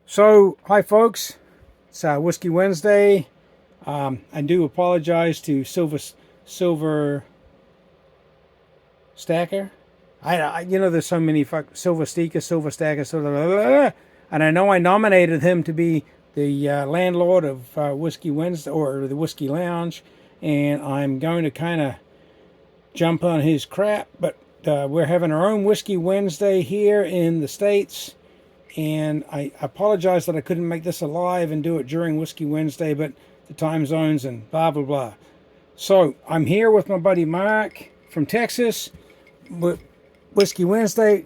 So, hi folks, it's Whiskey Wednesday. I do apologize to Silver Stacker. There's so many Silver Steaker, Silver Stacker, and I know I nominated him to be the landlord of Whiskey Wednesday or the Whiskey Lounge, and I'm going to kind of jump on his crap. But we're having our own Whiskey Wednesday here in the States. And I apologize that I couldn't make this live and do it during Whiskey Wednesday, but the time zones and blah, blah, blah. So I'm here with my buddy Mark from Texas with Whiskey Wednesday.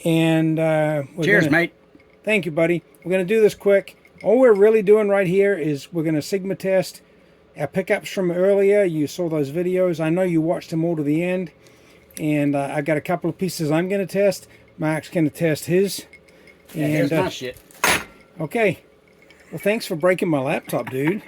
And cheers, mate. Thank you, buddy. We're going to do this quick. All we're really doing right here is we're going to Sigma test our pickups from earlier. You saw those videos. I know you watched them all to the end. And I got a couple of pieces I'm going to test. Mark's going to test his. Yeah, here's my shit. Okay. Well, thanks for breaking my laptop, dude.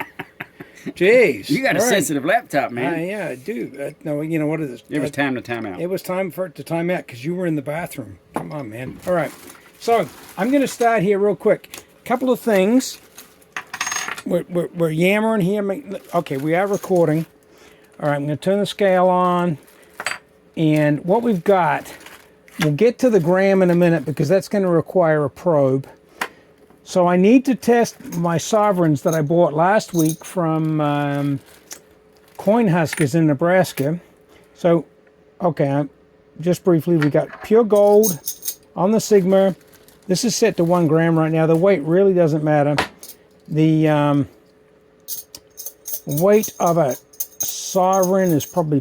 Jeez. You got a sensitive laptop, man. Yeah, I do. No, you know what it is? It was time to time out. It was time for it to time out because you were in the bathroom. Come on, man. All right. So I'm going to start here real quick. A couple of things. We're yammering here. Okay, we are recording. All right, I'm going to turn the scale on. And what we've got... We'll get to the gram in a minute because that's going to require a probe. So I need to test my sovereigns that I bought last week from Cornhuskers in Nebraska. So, okay, just briefly, we got pure gold on the Sigma. This is set to 1 gram right now. The weight really doesn't matter. The weight of a sovereign is probably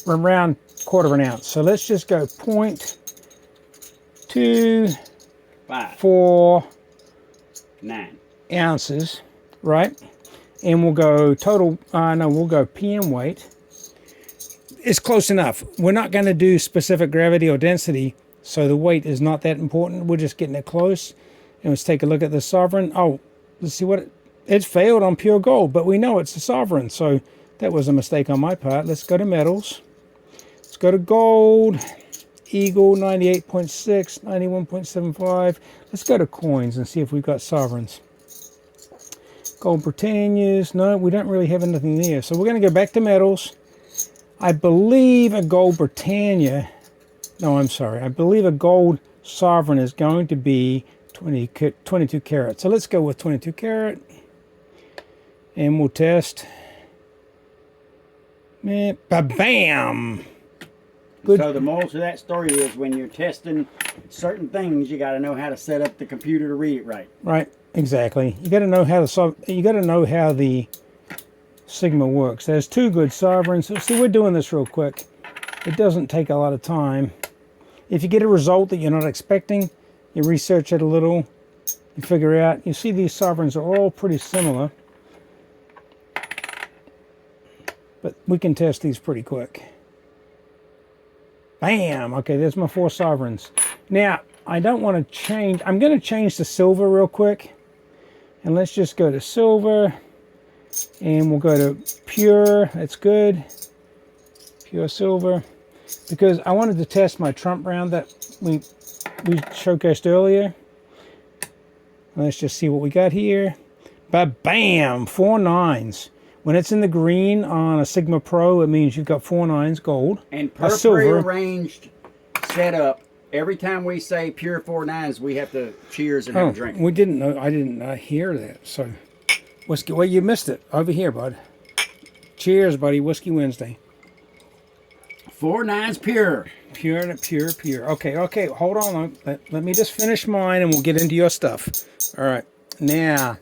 around 1/4 ounce. So let's just go 0.249 ounces, right? And we'll go total, we'll go PM weight. It's close enough. We're not going to do specific gravity or density, so the weight is not that important. We're just getting it close. And let's take a look at the sovereign. Oh, let's see what it's failed on pure gold, but we know it's a sovereign, so that was a mistake on my part. Let's go to metals. Let's go to gold. Eagle 98.6, 91.75. Let's go to coins and see if we've got sovereigns. Gold Britannias. No, we don't really have anything there. So we're going to go back to metals. I believe a gold Britannia. No, I'm sorry. I believe a gold sovereign is going to be 22 karat. So let's go with 22 karat. And we'll test. Ba-bam! Good. So the moral to that story is when you're testing certain things, you got to know how to set up the computer to read it right. Right, exactly. You got to know how the Sigma works. There's 2 good sovereigns. So, see, we're doing this real quick. It doesn't take a lot of time. If you get a result that you're not expecting, you research it a little, you figure out. You see these sovereigns are all pretty similar, but we can test these pretty quick. Bam! Okay, there's my 4 sovereigns. Now, I don't want to change. I'm going to change to silver real quick. And let's just go to silver. And we'll go to pure. That's good. Pure silver. Because I wanted to test my Trump round that we showcased earlier. Let's just see what we got here. Ba-bam! 4 9s. When it's in the green on a Sigma Pro, it means you've got 4 9s gold. And per prearranged setup, every time we say pure 4 9s, we have to cheers and have a drink. We didn't know. I didn't hear that. So, whiskey. Well, you missed it over here, bud. Cheers, buddy. Whiskey Wednesday. 4 9s pure. Pure. Okay. Hold on. Let me just finish mine, and we'll get into your stuff. All right. Now,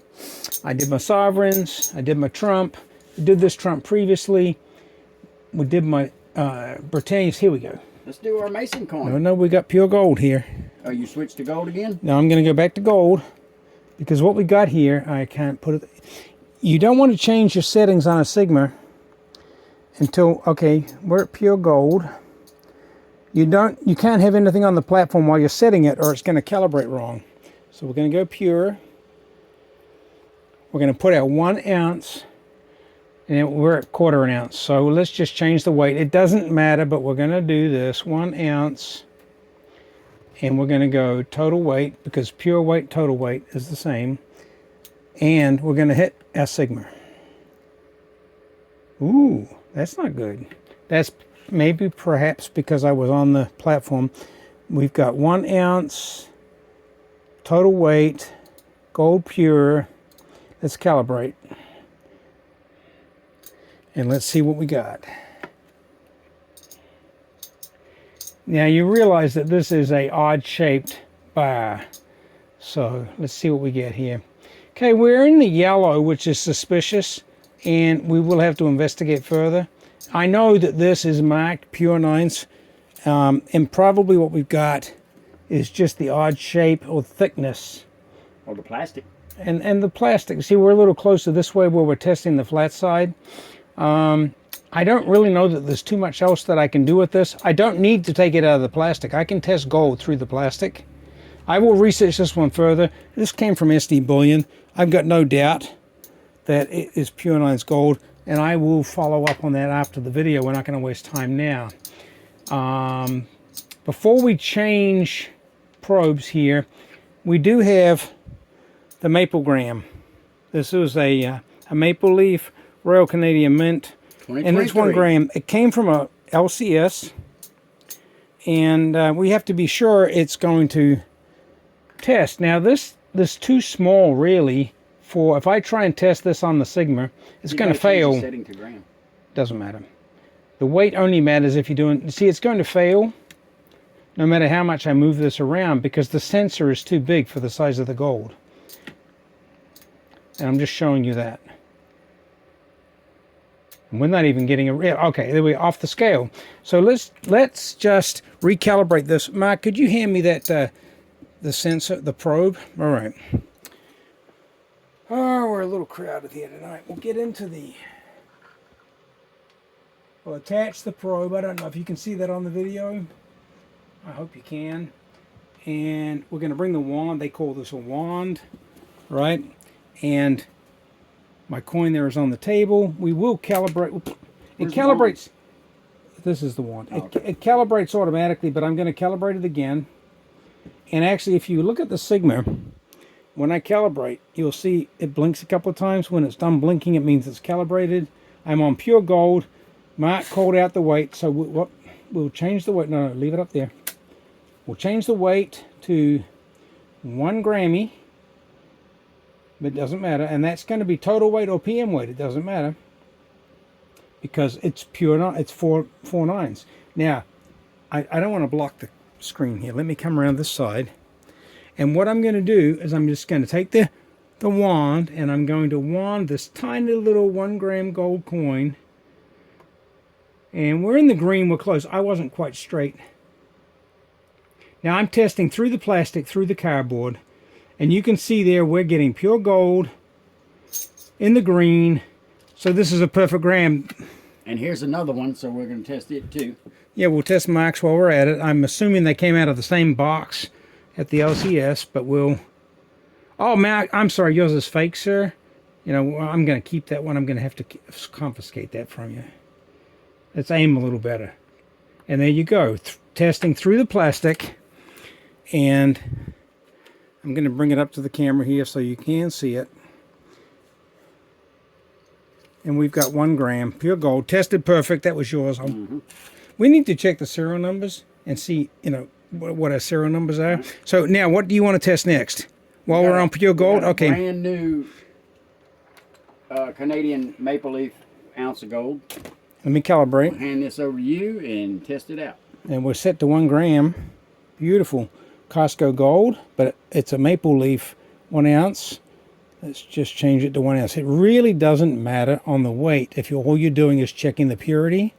I did my sovereigns. I did my Trump. We did this Trump previously. We did my Britannias. Here we go. Let's do our Mason coin. No, we got pure gold here. Oh, you switched to gold again? Now I'm going to go back to gold because what we got here, I can't put it. You don't want to change your settings on a Sigma until, okay, we're at pure gold. You can't have anything on the platform while you're setting it or it's going to calibrate wrong. So we're going to go pure. We're going to put our 1 ounce, and we're at 1/4 ounce. So let's just change the weight. It doesn't matter, but we're going to do this 1 ounce, And we're going to go total weight, because pure weight, total weight is the same. And we're going to hit our sigma. Ooh, that's not good. That's maybe perhaps because I was on the platform. We've got 1 ounce total weight, gold pure. Let's calibrate. And let's see what we got. Now you realize that this is a odd shaped bar. So let's see what we get here. Okay, we're in the yellow, which is suspicious, and we will have to investigate further. I know that this is marked pure 9s, and probably what we've got is just the odd shape or thickness. Or the plastic. And the plastic. See, we're a little closer this way where we're testing the flat side. I don't really know that there's too much else that I can do with this. I don't need to take it out of the plastic. I can test gold through the plastic. I will research this one further. This came from SD Bullion. I've got no doubt that it is pure 9s gold, and I will follow up on that after the video. We're not going to waste time now. Before we change probes here, we do have the Maple Graham. This was a Maple Leaf Royal Canadian Mint, and it's 1 gram. It came from a LCS, and we have to be sure it's going to test. Now this too small really for, if I try and test this on the Sigma, it's going to fail. Setting to gram. Doesn't matter. The weight only matters if you're doing, see, it's going to fail no matter how much I move this around, because the sensor is too big for the size of the gold. And I'm just showing you that. And we're not even getting a real, okay, there we are, off the scale. So let's just recalibrate this. Mark, could you hand me that the sensor, the probe? All right. Oh, we're a little crowded here tonight. We'll get into we'll attach the probe. I don't know if you can see that on the video. I hope you can. And we're going to bring the wand. They call this a wand, right? And my coin there is on the table. We will calibrate. It calibrates. This is the wand. Oh, okay. It calibrates automatically, but I'm going to calibrate it again. And actually, if you look at the Sigma, when I calibrate, you'll see it blinks a couple of times. When it's done blinking, it means it's calibrated. I'm on pure gold. Mark called out the weight, so we'll change the weight. No, leave it up there. We'll change the weight to 1 grammy. It doesn't matter, and that's going to be total weight or PM weight. It doesn't matter because it's pure. It's 4 9s. Now, I don't want to block the screen here. Let me come around this side, and what I'm going to do is I'm just going to take the wand, and I'm going to wand this tiny little 1 gram gold coin. And we're in the green. We're close. I wasn't quite straight. Now I'm testing through the plastic, through the cardboard. And you can see there we're getting pure gold in the green. So this is a perfect gram. And here's another one, so we're going to test it too. Yeah, we'll test Mark's while we're at it. I'm assuming they came out of the same box at the LCS, but we'll... Oh, Mark, I'm sorry, yours is fake, sir. You know, I'm going to keep that one. I'm going to have to confiscate that from you. Let's aim a little better. And there you go. Testing through the plastic. And I'm going to bring it up to the camera here so you can see it. And we've got 1 gram pure gold. Tested perfect. That was yours. We need to check the serial numbers and see, you know, what our serial numbers are. So now, what do you want to test next? While we're on pure gold? Okay. Brand new Canadian Maple Leaf ounce of gold. Let me calibrate. I'll hand this over to you and test it out. And we're set to 1 gram. Beautiful Costco gold, but it's a Maple Leaf 1 ounce. Let's just change it to 1 ounce. It really doesn't matter on the weight if all you're doing is checking the purity,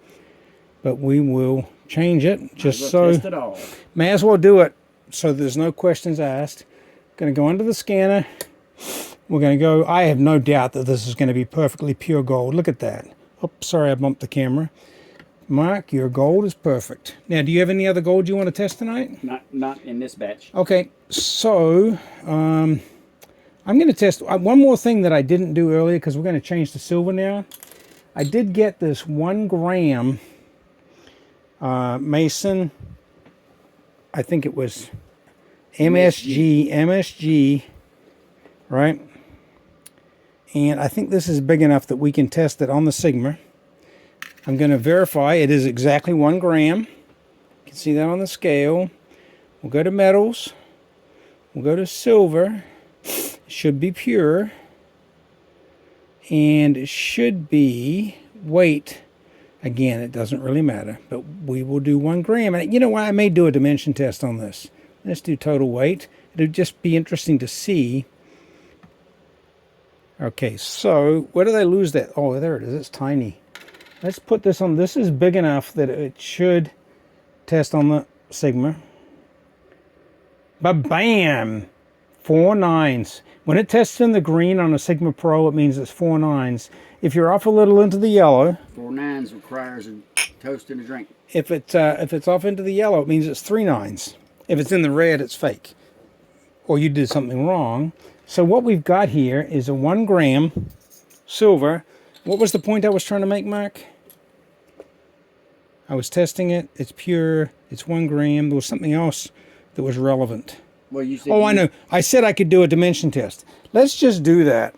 but we will change it just so. Test it all. May as well do it so there's no questions asked. Going to go under the scanner. We're going to go. I have no doubt that this is going to be perfectly pure gold. Look at that. Oops, sorry, I bumped the camera. Mark, your gold is perfect. Now, do you have any other gold you want to test tonight? Not in this batch. Okay, so I'm going to test one more thing that I didn't do earlier because we're going to change to silver now. I did get this 1 gram Mason. I think it was MSG, right? And I think this is big enough that we can test it on the Sigma. I'm going to verify it is exactly 1 gram. You can see that on the scale. We'll go to metals. We'll go to silver. It should be pure. And it should be weight. Again, it doesn't really matter, but we will do 1 gram. And you know what? I may do a dimension test on this. Let's do total weight. It'll just be interesting to see. Okay, so where do they lose that? Oh, there it is. It's tiny. Let's put this on. This is big enough that it should test on the Sigma. Ba-bam! 4 9s. When it tests in the green on a Sigma Pro, it means it's 4 9s. If you're off a little into the yellow, 4 9s requires a toast and a drink. If it's off into the yellow, it means it's 3 9s. If it's in the red, it's fake, or you did something wrong. So what we've got here is a 1 gram silver. What was the point I was trying to make, Mark? I was testing it. It's pure. It's 1 gram. There was something else that was relevant. Well, you said. Oh, I know. I said I could do a dimension test. Let's just do that.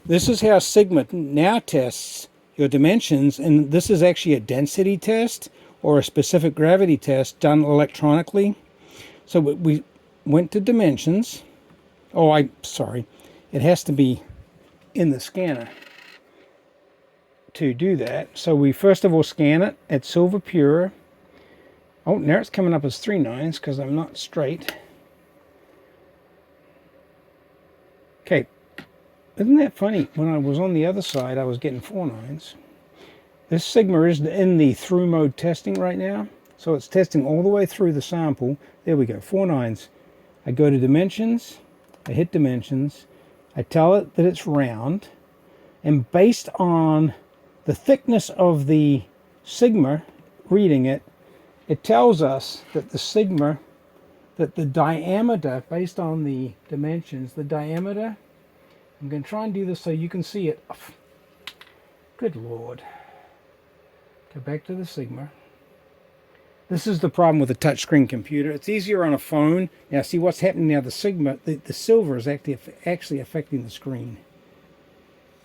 This is how Sigma now tests your dimensions, and this is actually a density test or a specific gravity test done electronically. So we went to dimensions. Oh, sorry. It has to be in the scanner to do that. So we first of all scan it at silver pure. Oh, now it's coming up as 3 9s because I'm not straight. Okay. Isn't that funny? When I was on the other side, I was getting 4 9s. This Sigma is in the through mode testing right now. So it's testing all the way through the sample. There we go, 4 9s. I go to dimensions. I hit dimensions. I tell it that it's round. And based on the thickness of the Sigma, reading it, it tells us that the Sigma, that the diameter, based on the dimensions, the diameter, I'm going to try and do this so you can see it. Good Lord. Go back to the Sigma. This is the problem with a touchscreen computer. It's easier on a phone. Now see what's happening now. The Sigma, the silver is actually affecting the screen.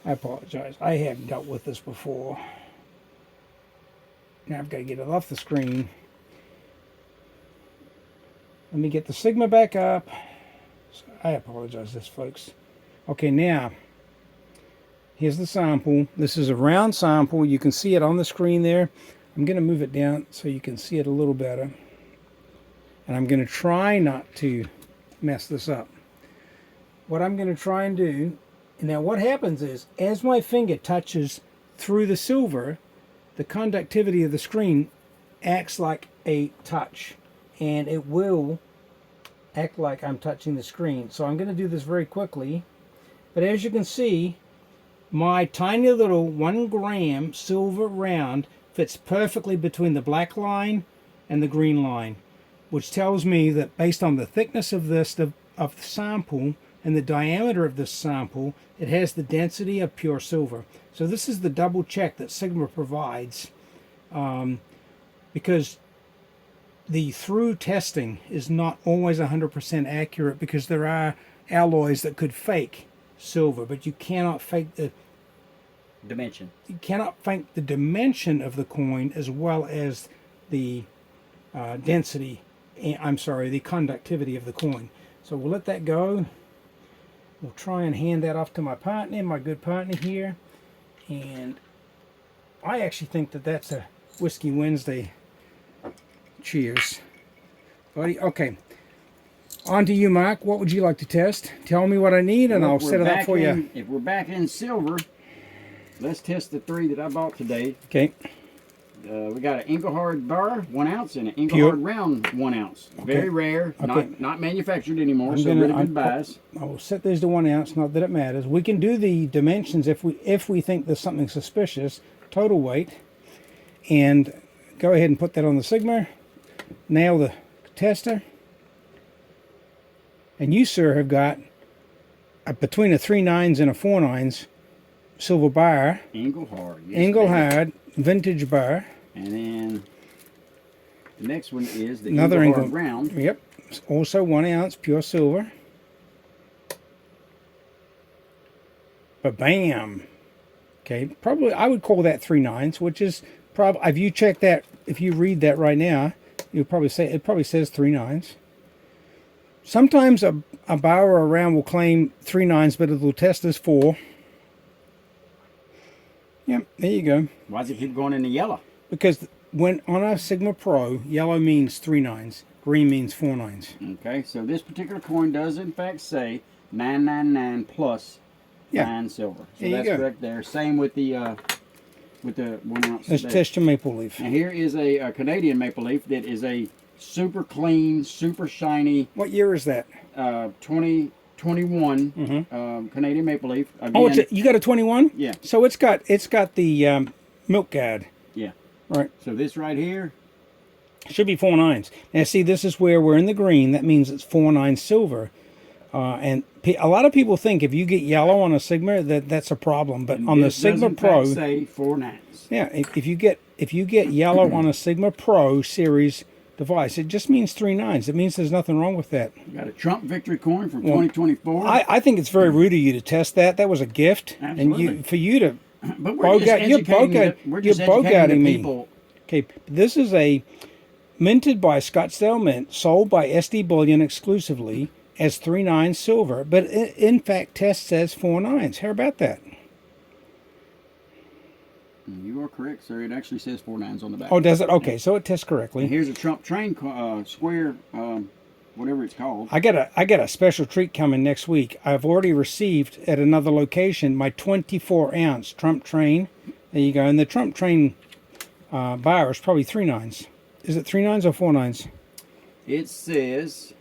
I apologize. I haven't dealt with this before. Now I've got to get it off the screen. Let me get the Sigma back up. I apologize this, folks. Okay, now, here's the sample. This is a round sample. You can see it on the screen there. I'm going to move it down so you can see it a little better. And I'm going to try not to mess this up. What I'm going to try and do, now what happens is, as my finger touches through the silver, the conductivity of the screen acts like a touch. And it will act like I'm touching the screen. So I'm going to do this very quickly. But as you can see, my tiny little 1 gram silver round fits perfectly between the black line and the green line, which tells me that based on the thickness of this of the sample and the diameter of this sample, it has the density of pure silver. So this is the double check that Sigma provides, because the through testing is not always 100% accurate, because there are alloys that could fake silver, but you cannot fake the dimension. You cannot fake the dimension of the coin as well as the density. I'm sorry, the conductivity of the coin. So we'll let that go. We'll try and hand that off to my partner, my good partner here. And I actually think that that's a Whiskey Wednesday. Cheers, buddy. Okay. On to you, Mark. What would you like to test? Tell me what I need, and I'll set it up for you. If we're back in silver, let's test the 3 that I bought today. Okay. We got an Engelhard bar, 1 ounce, and an Engelhard round, 1 ounce. Okay. Very rare, not manufactured anymore, so really good buys. I will set these to 1 ounce. Not that it matters. We can do the dimensions if we think there's something suspicious. Total weight, and go ahead and put that on the Sigma. Nail the tester. And you, sir, have got between a 3 9s and a 4 9s silver bar. Engelhard. Yes, Engelhard vintage bar. And then The next one is the another Engelhard Engelhard round. Yep. Also 1 ounce pure silver. But bam. Okay, probably I would call that 3/9, which is probably, if you check that, if you read that right now, you'll probably say it probably says 3/9. Sometimes a buyer around will claim 3/9, but it'll test as 4. Yep, there you go. Why does it keep going into yellow? Because when on a Sigma Pro, yellow means 3/9, green means 4/9. Okay, so this particular coin does in fact say 999 plus 9 silver. So there you that's go. correct there. Same with the 1 ounce. Let's test your maple leaf. And here is a Canadian maple leaf that is a super clean, super shiny. What year is that? 2021 Canadian maple leaf. Again, Oh, you got a 21? Yeah. So it's got the milk guard. Yeah. Right. So this right here. Should be 4/9. Now see, this is where we're in the green. That means it's 4/9 silver. And a lot of people think if you get yellow on a Sigma that's a problem. But on the Sigma Pro, say 4/9. yeah, if you get yellow on a Sigma Pro series device, it just means 3/9. It means there's nothing wrong with that. You got a Trump victory coin from 2024. I think it's very rude of you to test that. That was a gift, Absolutely. and for you to but we're just bogating me. People. Okay, this is a minted by Scottsdale Mint, sold by SD Bullion exclusively as 3/9 silver, but in fact test says 4/9. How about that? You are correct, sir. It actually says 4/9 on the back. Oh, does it? Okay, so it tests correctly. And here's a Trump train square, whatever it's called. I got a special treat coming next week. I've already received at another location my 24-ounce Trump train. There you go. And the Trump train bar is probably 3/9. Is it 3/9 or 4/9? It says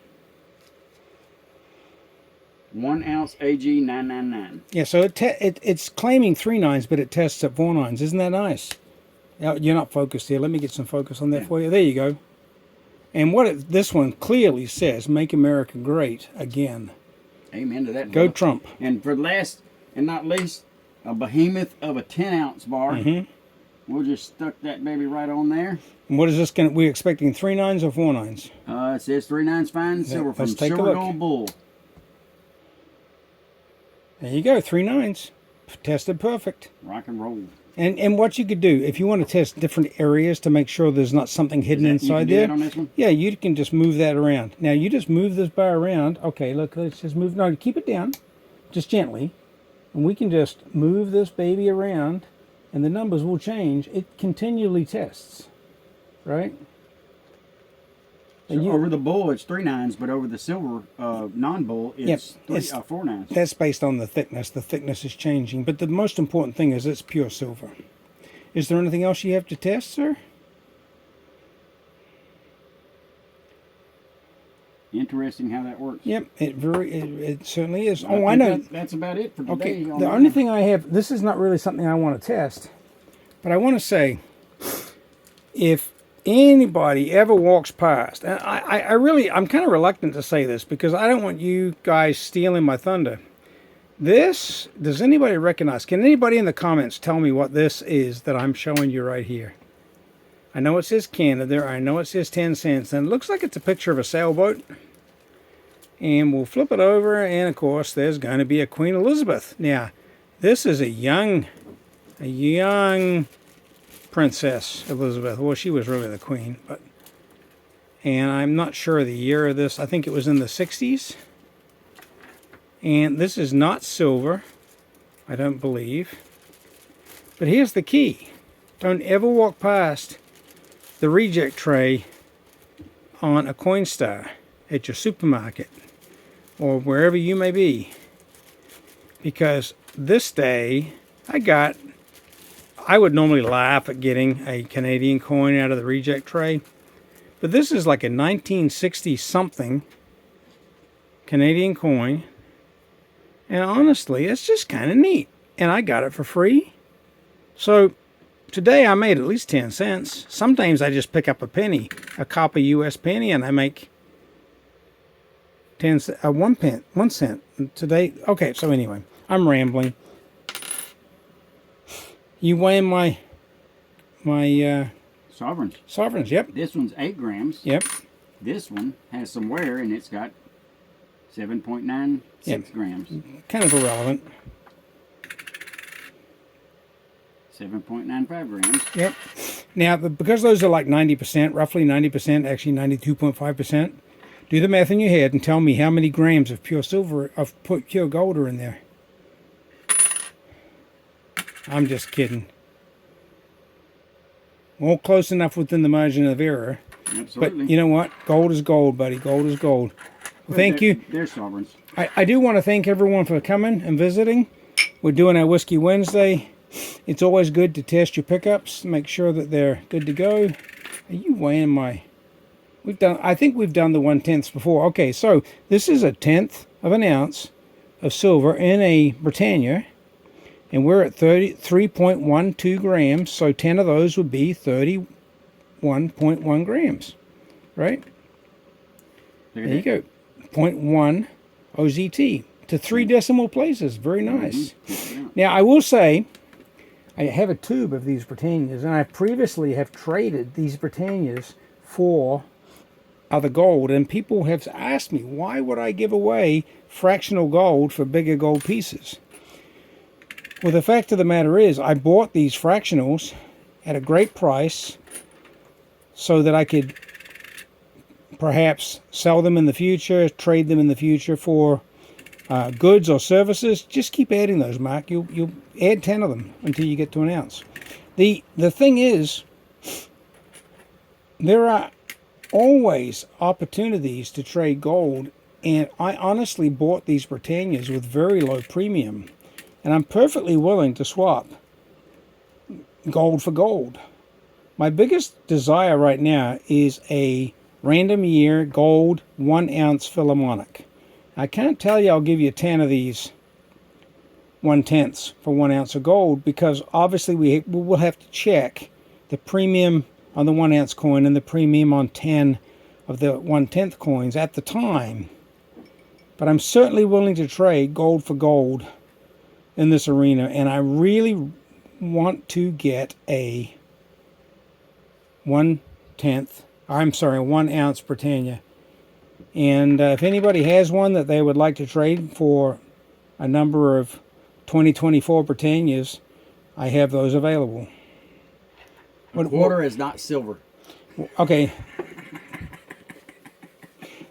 1 ounce AG 999. Yeah, so it's claiming 3/9, but it tests at 4/9. Isn't that nice? You're not focused here. Let me get some focus on that for you. There you go. And this one clearly says, "Make America Great Again." Amen to that. Go Trump. And for last and not least, a behemoth of a 10-ounce bar. We'll just stuck that baby right on there. And what is this going to, we're expecting 3/9 or 4/9? It says 3/9 fine silver from let's take a Silver look. Gold Bull. There you go, 3/9. Tested perfect. Rock and roll. And what you could do, if you want to test different areas to make sure there's not something hidden inside there. On this one? Yeah, you can just move that around. Now, you just move this bar around. Okay, look, let's just move. No, keep it down. Just gently. And we can just move this baby around, and the numbers will change. It continually tests. Right? So over the bull, it's 3/9, but over the silver non-bull, it's 4/9. That's based on the thickness. The thickness is changing. But the most important thing is it's pure silver. Is there anything else you have to test, sir? Interesting how that works. Yep, it certainly is. Oh, I know. That's about it for today. Okay, the only thing I have, this is not really something I want to test, but I want to say, if anybody ever walks past, and I'm kind of reluctant to say this because I don't want you guys stealing my thunder. Does anybody recognize, can anybody in the comments tell me what this is that I'm showing you right here? I know it says Canada, I know it says 10 cents, and it looks like it's a picture of a sailboat. And we'll flip it over, and of course there's going to be a Queen Elizabeth. Now, this is a young Princess Elizabeth. Well, she was really the queen, and I'm not sure the year of this. I think it was in the 60s. And this is not silver, I don't believe. But here's the key. Don't ever walk past the reject tray on a Coinstar at your supermarket or wherever you may be. Because this day I would normally laugh at getting a Canadian coin out of the reject tray, but this is like a 1960 something Canadian coin, and honestly, it's just kind of neat, and I got it for free. So today I made at least 10 cents. Sometimes I just pick up a penny, a copper US penny, and I make 1 cent. Today, okay, so anyway, I'm rambling. You weighing my Sovereigns. Sovereigns, yep. This one's 8 grams. Yep. This one has some wear, and it's got 7.96 grams. Kind of irrelevant. 7.95 grams. Yep. Now, because those are like 90%, roughly 90%, actually 92.5%, do the math in your head and tell me how many grams of pure silver, of pure gold are in there. I'm just kidding. All close enough within the margin of error. Absolutely. But you know what? Gold is gold, buddy. Gold is gold. Well, thank you. They're sovereigns. I do want to thank everyone for coming and visiting. We're doing our Whiskey Wednesday. It's always good to test your pickups, make sure that they're good to go. Are you weighing my... I think we've done the 1/10 before. Okay, so this is 1/10 of an ounce of silver in a Britannia, and we're at 33.12 grams, so 10 of those would be 31.1 grams, right? There you go. 0.1 OZT to 3 decimal places. Very nice. Now, I will say, I have a tube of these Britannias, and I previously have traded these Britannias for other gold, and people have asked me, why would I give away fractional gold for bigger gold pieces? Well, the fact of the matter is, I bought these fractionals at a great price so that I could perhaps sell them in the future, trade them in the future for goods or services. Just keep adding those, Mark. You'll add 10 of them until you get to an ounce. The thing is, there are always opportunities to trade gold, and I honestly bought these Britannias with very low premium, and I'm perfectly willing to swap gold for gold. My biggest desire right now is a random year gold 1 ounce Philharmonic. I can't tell you I'll give you 10 of these 1/10 for 1 ounce of gold, because obviously we will have to check the premium on the 1 ounce coin and the premium on 10 of the 1/10 coins at the time. But I'm certainly willing to trade gold for gold in this arena, and I really want to get a 1 ounce Britannia. And if anybody has one that they would like to trade for a number of 2024 Britannias, I have those available. Water is not silver. Okay.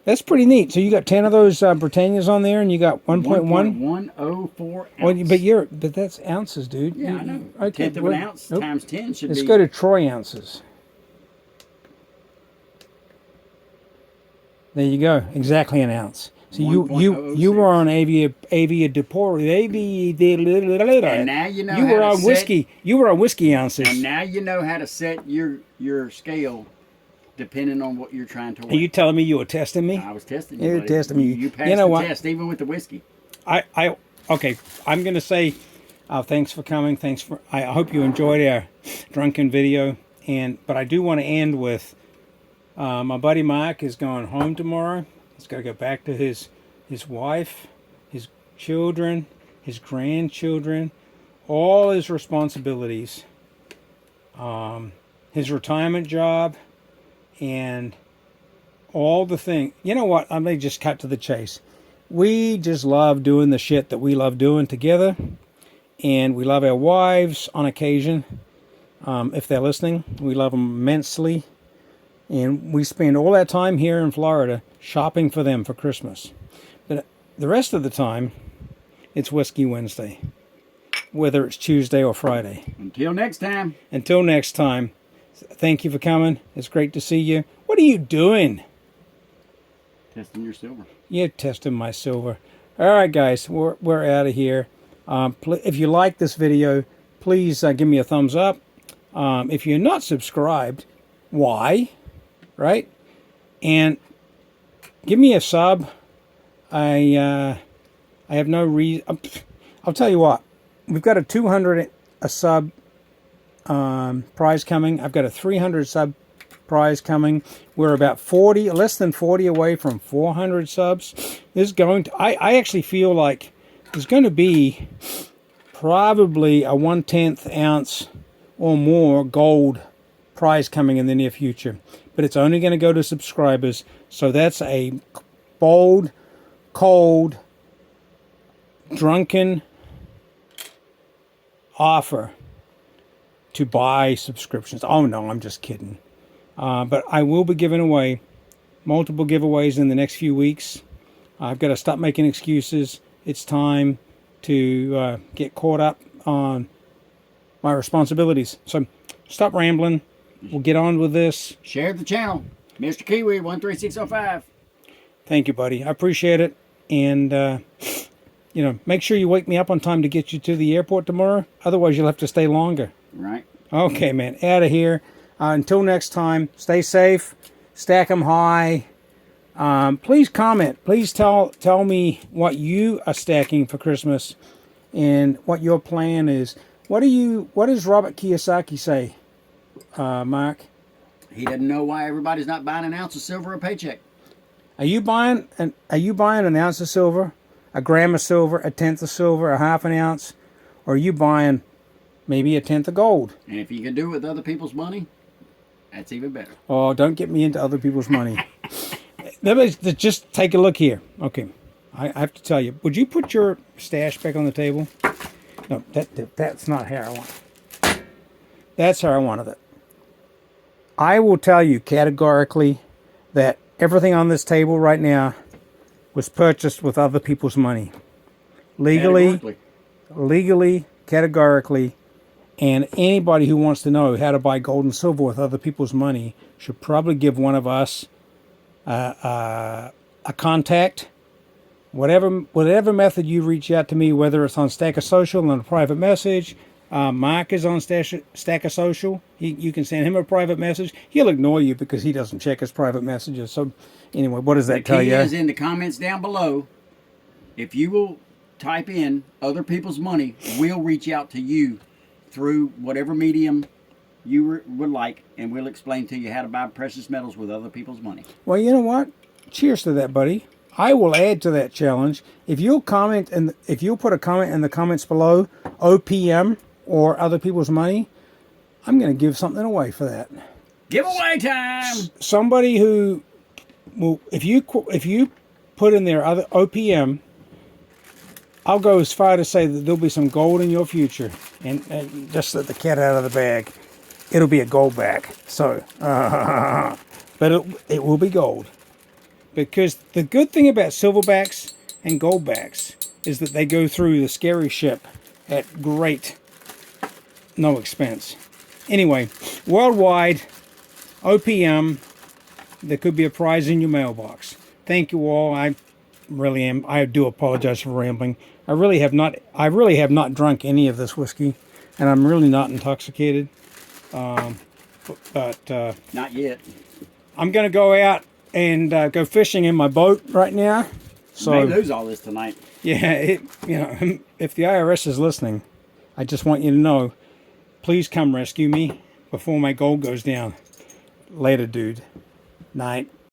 That's pretty neat. So you got 10 of those Britannias on there, and you got 1.1? 1.104 ounce. Well, but that's ounces, dude. Yeah, I know. Okay, 1/10 of an ounce times 10 should be... Let's go to troy ounces. There you go. Exactly an ounce. So you were on Avia Depor. And now you know you how were to on set, whiskey. You were on whiskey ounces. And now you know how to set your scale depending on what you're trying to weigh. Are you telling me you were testing me? I was testing you. You were testing me. You passed the test even with the whiskey. Okay. I'm gonna say thanks for coming. I hope you enjoyed our drunken video. But I do want to end with my buddy Mark is going home tomorrow. He's got to go back to his wife, his children, his grandchildren, all his responsibilities, his retirement job, and all the things. You know what? I may just cut to the chase. We just love doing the shit that we love doing together, and we love our wives on occasion. If they're listening, we love them immensely. And we spend all our time here in Florida shopping for them for Christmas. But the rest of the time, it's Whiskey Wednesday, whether it's Tuesday or Friday. Until next time. Until next time, thank you for coming. It's great to see you. What are you doing? Testing your silver. You're testing my silver. All right, guys, we're out of here. If you like this video, please give me a thumbs up. If you're not subscribed, why? Right? And give me a sub. I have no reason. I'll tell you what. We've got a 200 a sub prize coming. I've got a 300 sub prize coming. We're about less than 40 away from 400 subs. This is going to. I actually feel like there's going to be probably a 1/10 ounce or more gold prize coming in the near future. But it's only going to go to subscribers. So that's a bold, cold, drunken offer to buy subscriptions. Oh no, I'm just kidding. But I will be giving away multiple giveaways in the next few weeks. I've got to stop making excuses. It's time to get caught up on my responsibilities. So stop rambling. We'll get on with this. Share the channel. Mr. Kiwi 13605. Thank you, buddy. I appreciate it. And, make sure you wake me up on time to get you to the airport tomorrow. Otherwise, you'll have to stay longer. Right. Okay, man. Out of here. Until next time, stay safe. Stack 'em high. Please comment. Please tell me what you are stacking for Christmas and what your plan is. What does Robert Kiyosaki say, Mark? He doesn't know why everybody's not buying an ounce of silver a paycheck. Are you buying an ounce of silver, a gram of silver, a tenth of silver, a half an ounce, or are you buying maybe a tenth of gold? And if you can do it with other people's money, that's even better. Oh, don't get me into other people's money. Just take a look here. Okay, I have to tell you. Would you put your stash back on the table? No, that's not how I want it. That's how I wanted it. I will tell you categorically that everything on this table right now was purchased with other people's money. Legally, categorically, and anybody who wants to know how to buy gold and silver with other people's money should probably give one of us a contact. Whatever method you reach out to me, whether it's on Stacker Social and a private message. Mark is on Stacker Social. You can send him a private message. He'll ignore you because he doesn't check his private messages. So anyway, what does that tell you? The key is in the comments down below. If you will type in other people's money, we'll reach out to you through whatever medium you would like, and we'll explain to you how to buy precious metals with other people's money. Well, you know what? Cheers to that, buddy. I will add to that challenge. If you'll comment and if you'll put a comment in the comments below, OPM or other people's money, I'm going to give something away for that. Giveaway time. Somebody who will, if you put in there other OPM, I'll go as far to say that there'll be some gold in your future, and just let the cat out of the bag. It'll be a gold back. So, but it will be gold. Because the good thing about silverbacks and goldbacks is that they go through the scary ship at no expense. Anyway, worldwide, OPM, there could be a prize in your mailbox. Thank you all. I really am. I do apologize for rambling. I really have not drunk any of this whiskey, and I'm really not intoxicated. But not yet. I'm going to go out and go fishing in my boat right now. So you may lose all this tonight. Yeah, if the IRS is listening, I just want you to know, please come rescue me before my gold goes down. Later, dude. Night.